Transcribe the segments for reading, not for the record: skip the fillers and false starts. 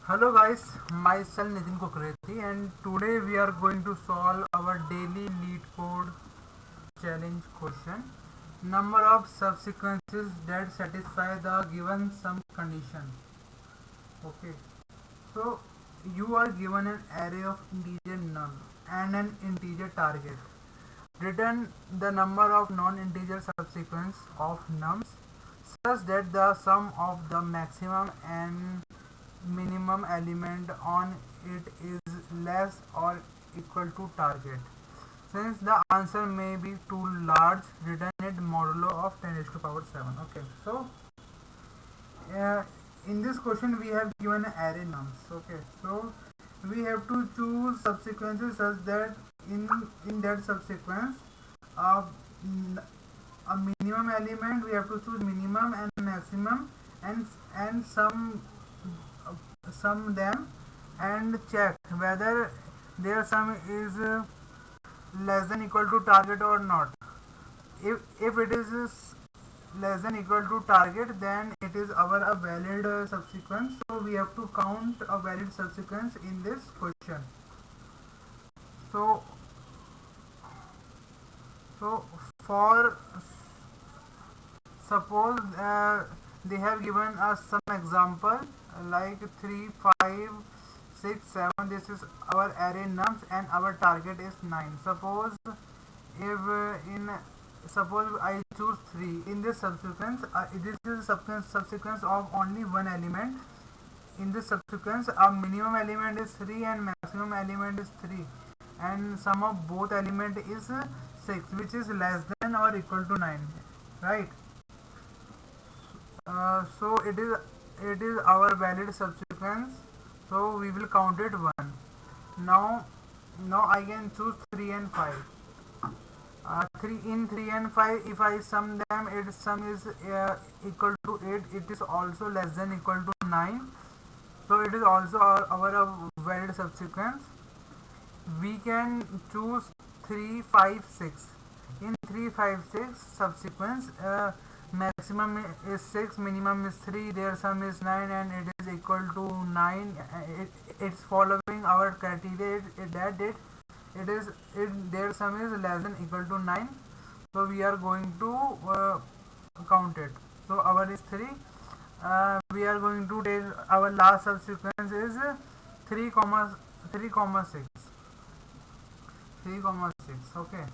Hello guys, myself Nitin Kukreti and today we are going to solve our daily Leetcode challenge question. Number of subsequences that satisfy the given sum condition. Okay, so you are given an array of integer none and an integer target. Return the number of non-integer subsequence of nums such that the sum of the maximum and minimum element on it is less or equal to target. Since the answer may be too large, return it modulo of 10 raised to power 7. Okay, so uh, in this question we have given an array nums. Okay, so we have to choose subsequences such that in that subsequence uh, a minimum element we have to choose minimum and maximum and sum them and check whether their sum is less than equal to target or not. If it is less than equal to target, then it is our a valid subsequence, so we have to count a valid subsequence in this question. So so for suppose they have given us some example like 3 5 6 7. This is our array nums and our target is 9. If in suppose I choose 3 in this subsequence, this is subsequence of only one element. In this subsequence a minimum element is 3 and maximum element is 3 and sum of both element is 6, which is less than or equal to 9, right? So it is our valid subsequence, so we will count it 1. Now now I can choose 3 and 5. 3 and 5, if I sum them, its sum is equal to 8. It is also less than equal to 9, so it is also our valid subsequence. We can choose 3 5 6. In 3 5 6 subsequence, maximum is 6, minimum is 3, their sum is 9 and it is equal to 9. It's following our criteria their sum is less than equal to 9, so we are going to count it. So our is 3. We are going to take our last subsequence is 3 comma 3 comma 6. 3 comma 6. Okay,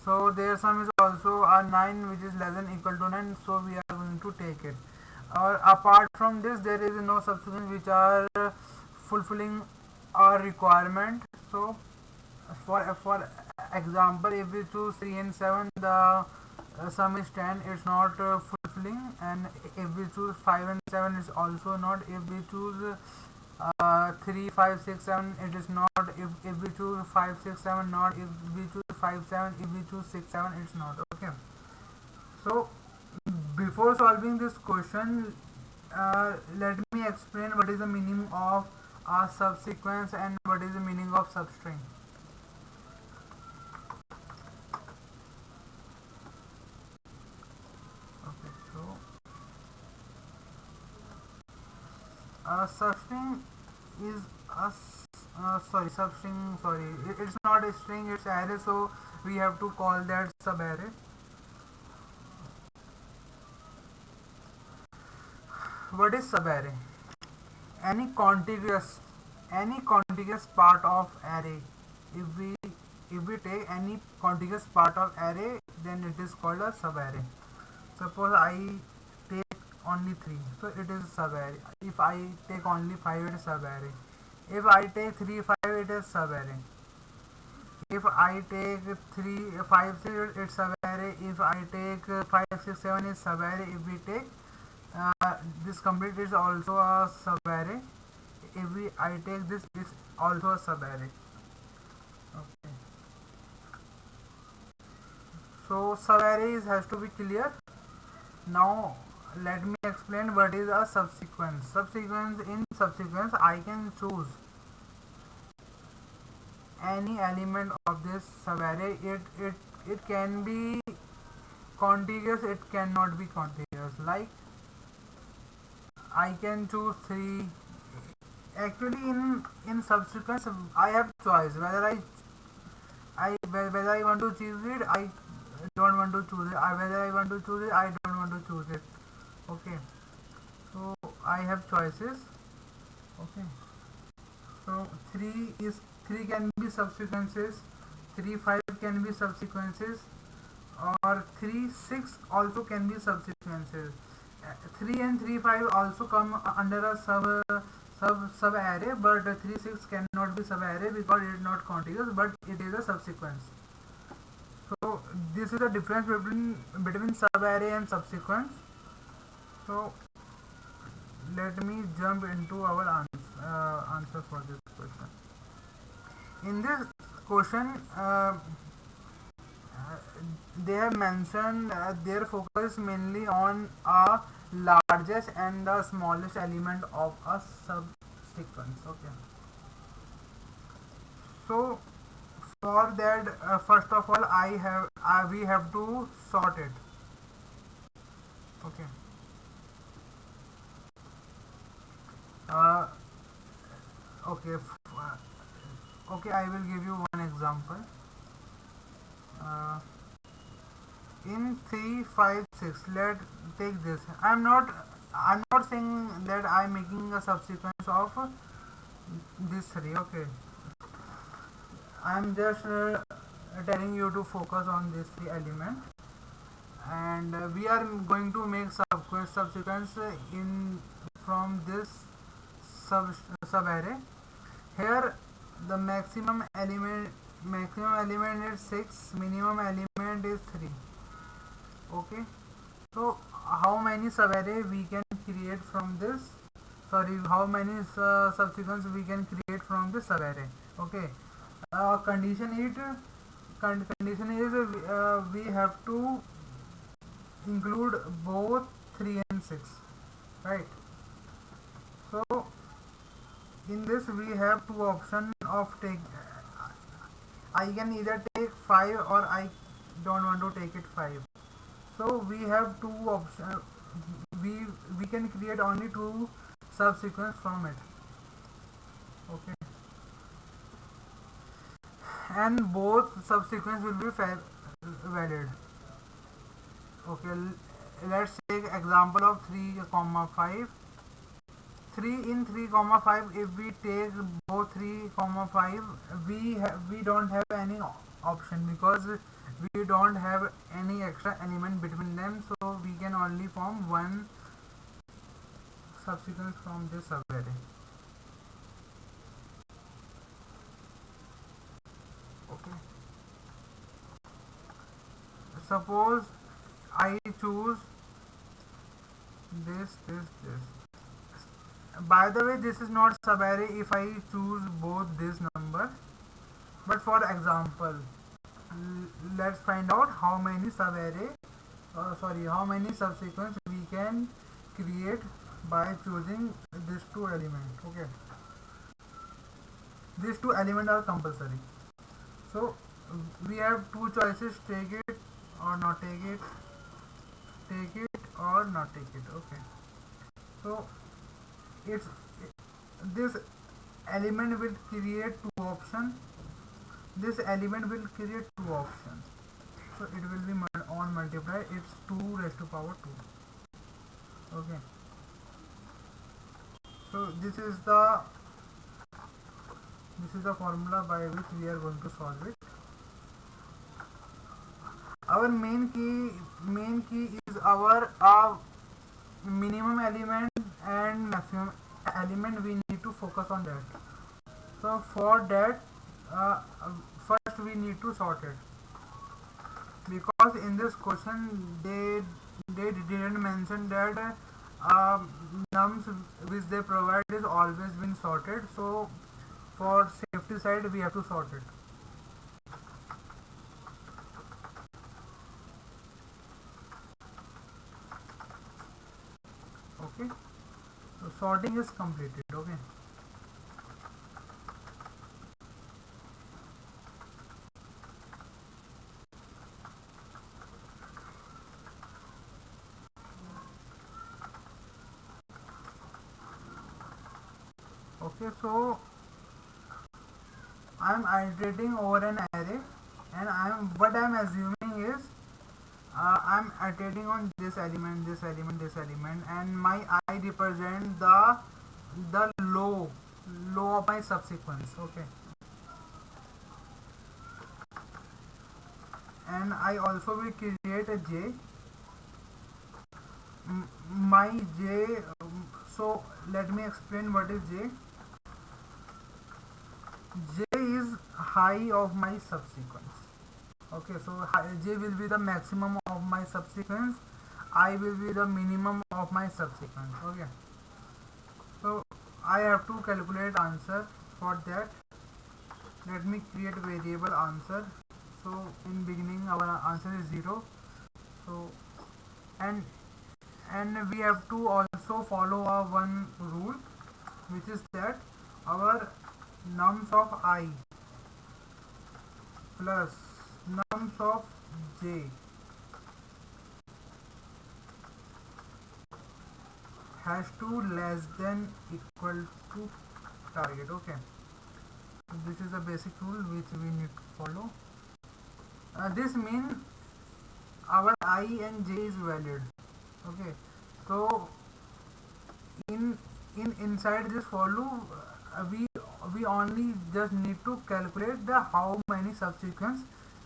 so their sum is also a 9, which is less than equal to 9, so we are going to take it. Or apart from this, there is no subsequence which are fulfilling our requirement. So for example, if we choose 3 and 7, the sum is 10, it's not fulfilling. And if we choose 5 and 7, it's also not. If we choose 3 5 6 7, it is not. If we choose 5 6 7, not. If we choose 5 7, if we choose 6 7, it's not. Okay, so before solving this question, let me explain what is the meaning of a subsequence and what is the meaning of substring. Okay, so substring is a substring, sorry, it's not a string, it's array, so we have to call that subarray. What is subarray? any contiguous any contiguous part of array. If we take any contiguous part of array, then it is called a subarray. Suppose I take only 3, so it is subarray. If I take only 5, it is subarray. If I take 3 5, it is subarray. If I take 3 5 6, it's subarray. If I take 5 6 7, is subarray. If we take this complete is also a subarray. If I take this, it's also a subarray. Okay, so subarrays has to be clear. Now let me explain what is a subsequence. In subsequence I can choose any element of this subarray. It can be contiguous, it cannot be contiguous. Like I can choose 3 actually in subsequence I have choice whether whether I want to choose it, I don't want to choose it, whether I want to choose it, I don't want to choose it. Okay, so I have choices. Okay, so 3 can be subsequences, 3 5 can be subsequences, or 3 6 also can be subsequences. 3 and 3 5 also come under a sub array, but 3 6 cannot be sub array because it is not contiguous, but it is a subsequence. So this is the difference between sub array and subsequence. So let me jump into our answer for this question. In this question, they have mentioned their focus mainly on a largest and the smallest element of a subsequence. Okay, so for that, first of all, we have to sort it. Okay, uh, okay, okay. I will give you one example. Uh, in 3 5 6, let take this. I'm not saying that I'm making a subsequence of these three. Okay, I'm just telling you to focus on these three elements, and we are going to make subsequence in from this sub array. Here the maximum element is 6, minimum element is 3. Okay, so how many subarray we can create from this, sorry, how many subsequence we can create from this subarray. Okay, condition is we have to include both 3 and 6, right? So in this we have two option of take. I can either take 5 or I don't want to take it 5. So we have two options. We can create only two subsequence from it. Okay, and both subsequence will be valid. Okay, let's take example of 3 comma 5. 3 in 3 comma 5, if we take both 3 comma 5, we don't have any option because we don't have any extra element between them, so we can only form one subsequence from this subarray. Okay, suppose I choose this. By the way, this is not subarray if I choose both these numbers, but for example, let's find out how many how many subsequence we can create by choosing these two elements. Okay, these two elements are compulsory, so we have two choices: take it or not take it, take it or not take it. Okay, so it's this element will create two options, this element will create two options, so it will be on multiply, it's 2 raised to power 2. Okay, so this is the formula by which we are going to solve it. Our main key is our minimum element and maximum element. We need to focus on that. So for that, uh, first we need to sort it, because in this question they didn't mention that nums which they provide is always been sorted. So for safety side we have to sort it. Okay, so sorting is completed. Okay, Okay, so I'm iterating over an array, and I'm assuming is I'm iterating on this element, this element, this element, and my I represent the low of my subsequence. Okay, and I also will create a j. My j. So let me explain what is j. J is high of my subsequence. Okay, so j will be the maximum of my subsequence, I will be the minimum of my subsequence. Okay, so I have to calculate answer. For that, let me create variable answer. So in beginning our answer is 0. So and we have to also follow a one rule, which is that our nums of I plus nums of j has to less than equal to target. Okay, so this is a basic rule which we need to follow. This means our I and j is valid. Okay, so inside this for loop, we only just need to calculate the how many subsequence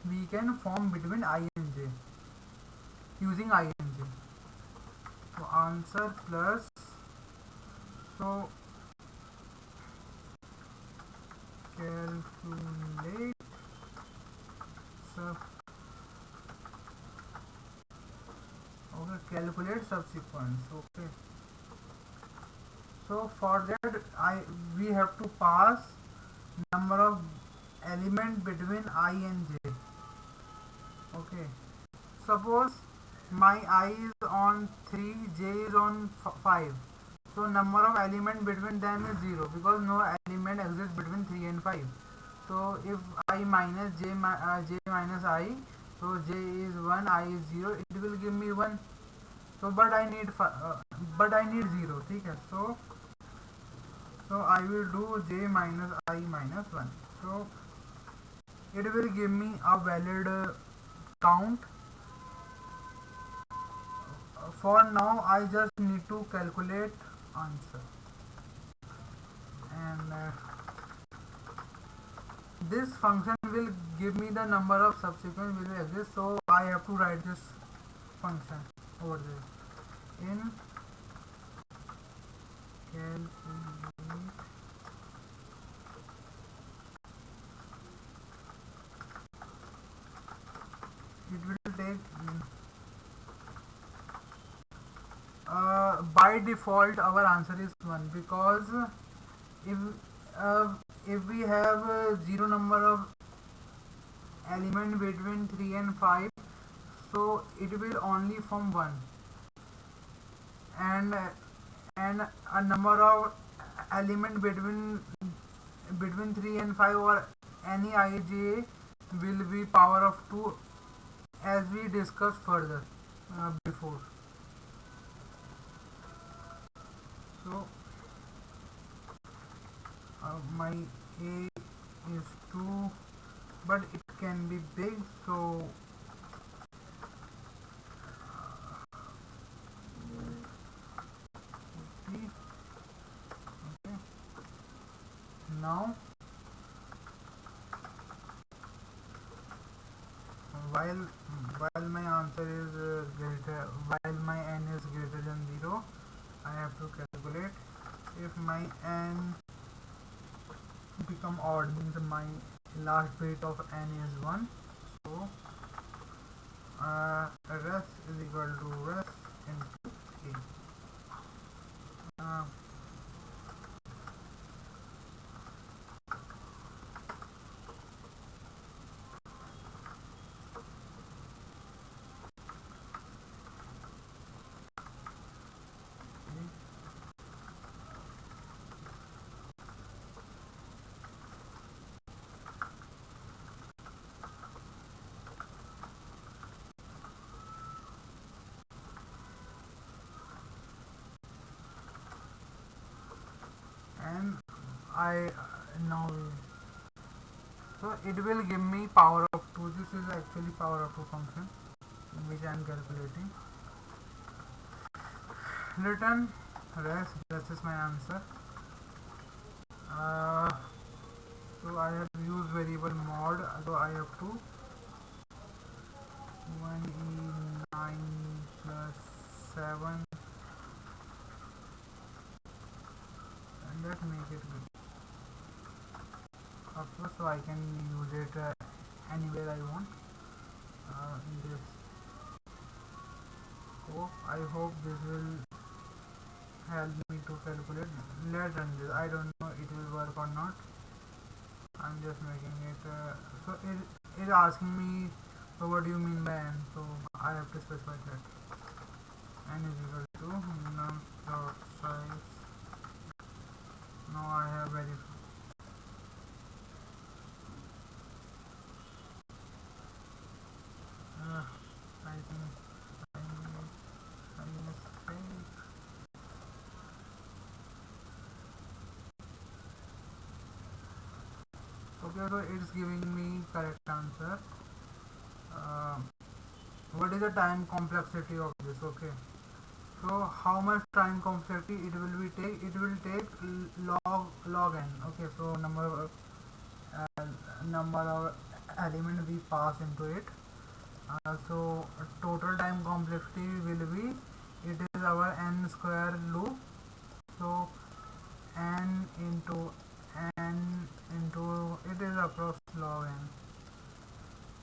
we can form between I and j using I and j. So answer plus, so calculate sub okay, calculate subsequence. Okay, so for that we have to pass number of element between I and j. Okay, suppose my I is on 3, j is on 5. So number of element between them is 0 because no element exists between 3 and 5. So if I minus j minus I, so j is 1, I is 0, it will give me 1. So but I need 0. ठीक है, so I will do j minus I minus 1. So it will give me a valid count. For now I just need to calculate answer, and this function will give me the number of subsequent will exist. So I have to write this function over there in calculate. It will take by default our answer is 1 because if uh, if we have zero number of element between 3 and 5, so it will only form 1, and a number of element between 3 and 5 or any ij will be power of 2, as we discussed further before. So my a is 2, but it can be big, so 50. Okay, now while my answer is while my n is greater than 0, I have to calculate. If my n become odd, means my last bit of n is 1, so res is equal to res into a. I now, so it will give me power of 2. This is actually power of 2 function which I am calculating. Return rest. This is my answer. So I have used variable mod, so I have to 1e9 plus 7, and let's make it upwards so I can use it anywhere I want in this scope. I hope this will help me to calculate. Let's run this. I don't know it will work or not. I'm just making it. So it is asking me, so what do you mean by n? So I have to specify that n is equal to num dot size. Now I have verified. I think I made a mistake. Okay, so it's giving me correct answer. What is the time complexity of this? Okay, so how much time complexity it will be take? It will take log n. Okay, so number of element we pass into it. So total time complexity will be, it is our n square loop. So n into it is approx log n.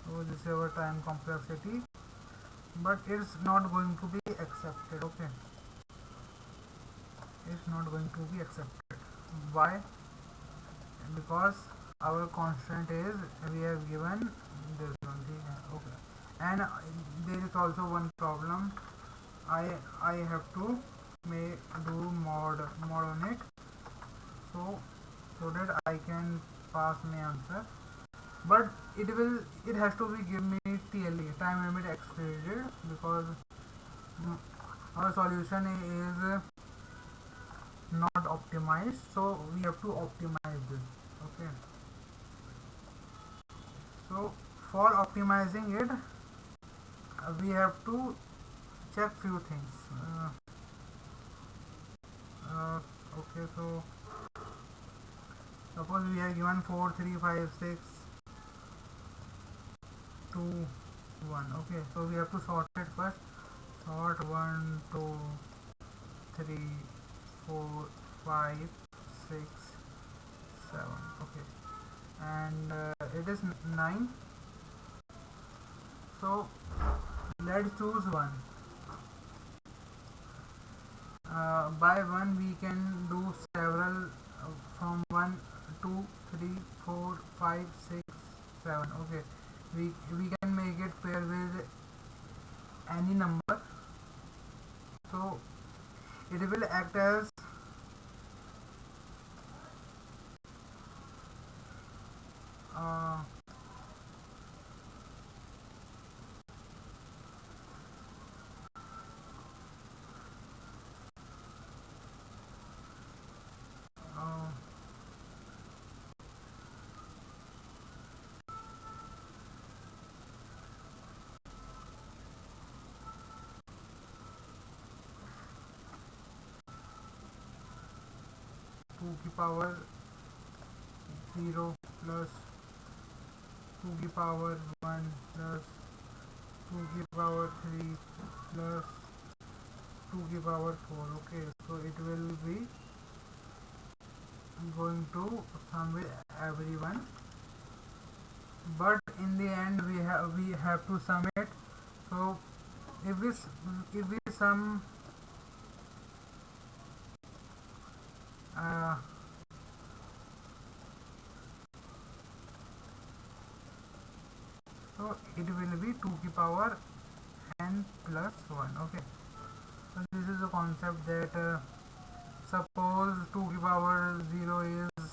So this is our time complexity, but it's not going to be accepted. Okay, it's not going to be accepted. Why? Because our constant is, we have given this one. Okay, and there is also one problem. I have to do mod on it, so that I can pass my answer. But it has to be give me TLE, time limit exceeded, because our solution is not optimized, so we have to optimize this. Okay, so for optimizing it, we have to check few things. Okay, so suppose we are given 4 3 5 6 2 1. Okay, so we have to sort it first. Sort 1 2 3 4 5 6 7. Okay, and it is 9. So let's choose 1. By 1 we can do several, from 1 2 3 4 5 6 7. Okay, we can make it pair with any number, so it will act as uh, uh, 2 की power 0 plus 2 की power 1 plus 2 की power 3 plus 2 की power 4. Okay, so it will be going to sum with everyone, but in the end we have to sum it. So if we sum so it will be 2 की power n plus 1. Okay, so this is a concept that suppose 2 की power 0 is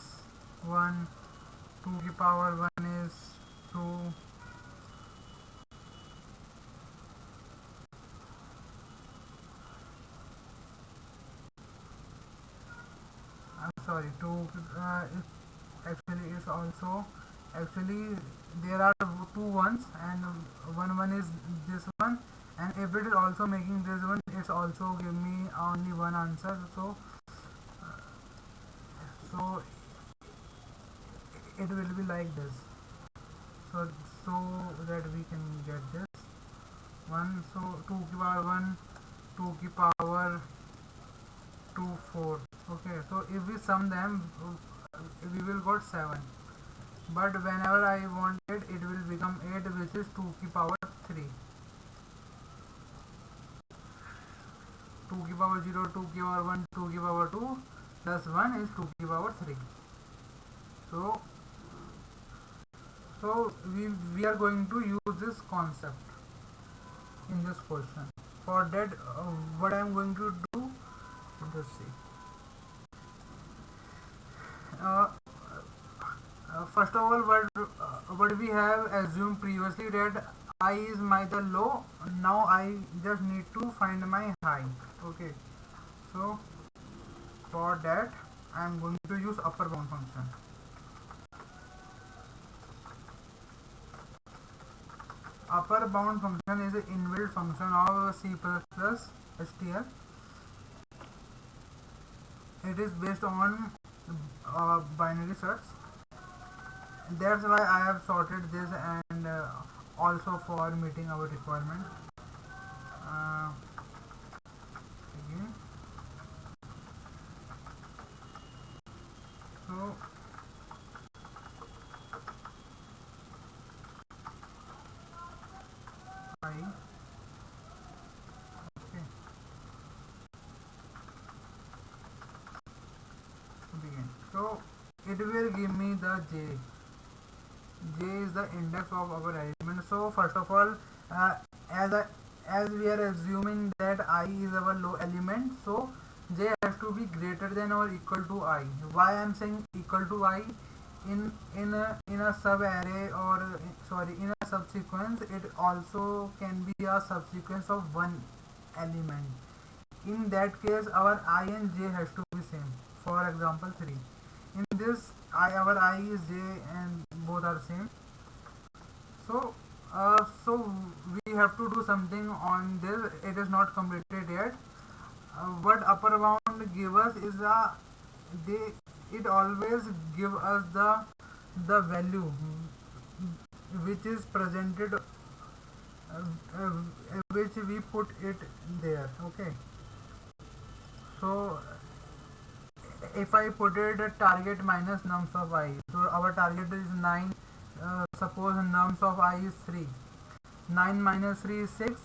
1, 2 की power 1 is 2, sorry 2 it actually is also actually there are two ones and one is this one, and if it is also making this one it's also give me only one answer. So it will be like this. So that we can get this one. So 2 की power 1, 2 की power 2, 4. Okay, so if we sum them we will got 7, but whenever I want it, it will become 8, which is 2 की power 3. 2 की power 0, 2 की power 1, 2 की power 2 plus 1 is 2 की power 3. So we are going to use this concept in this question. For that, what I am going to do, let's see. Uh, First of all, what we have assumed previously that I is my the low. Now I just need to find my high. Okay, so for that I am going to use upper bound function. Upper bound function is an inbuilt function of C++ HTL. It is based on binary search. That's why I have sorted this, and also for meeting our requirement. Again, so I okay begin. So it will give me the j. J is the index of our element. So first of all, uh, as I, as we are assuming that I is our low element, so j has to be greater than or equal to I. Why I am saying equal to I? In a sub array, or sorry, in a subsequence, it also can be a subsequence of one element. In that case, our I and j has to be same. For example, 3. In this, our I is j and both are same. So we have to do something on this. It is not completed yet. What upper bound give us is they it always give us the value which is presented, which we put it there. Okay, so if I put it target minus nums of I, so our target is 9. Suppose nums of I is 3. 9 minus 3 is 6.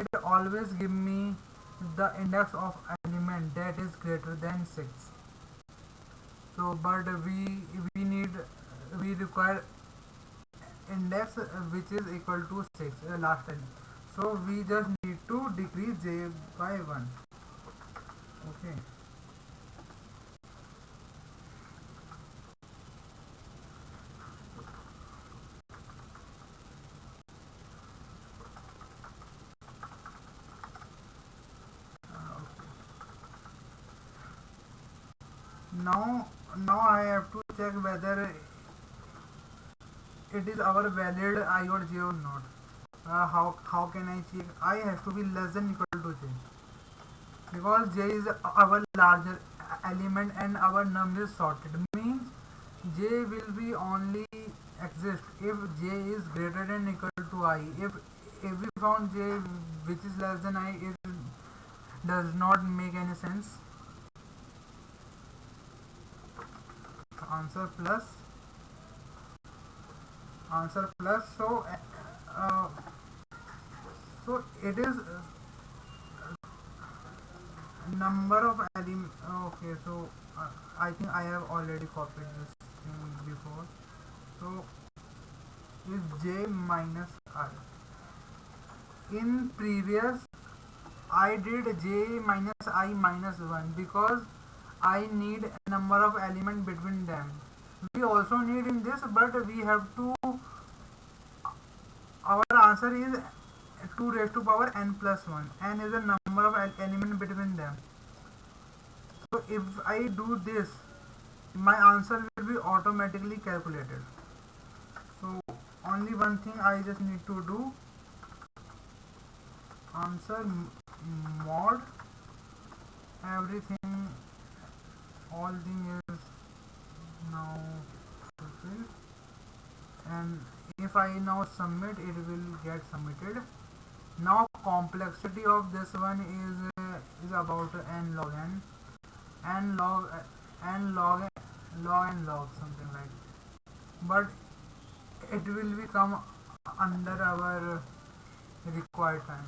It always give me the index of element that is greater than 6. So but we require index which is equal to 6, last time. So we just need to decrease j by 1. Okay, now I have to check whether it is our valid I or j or not. How can I check? I has to be less than equal to j, because j is our larger element and our num is sorted. Means j will be only exist if j is greater than equal to I. If we found j which is less than I, it does not make any sense. Answer plus so uh, so it is number of element. Okay, so I think I have already copied this thing before. So is j minus I. In previous I did j minus I minus 1 because I need a number of element between them. We also need in this, but we have to, our answer is 2 raised to power n plus 1. N is a number of element between them. So if I do this, my answer will be automatically calculated. So only one thing I just need to do, answer mod everything, all thing is now fulfilled, and if I now submit, it will get submitted. Now complexity of this one is about n log n, n log n log log n log something like, but it will become under our required time.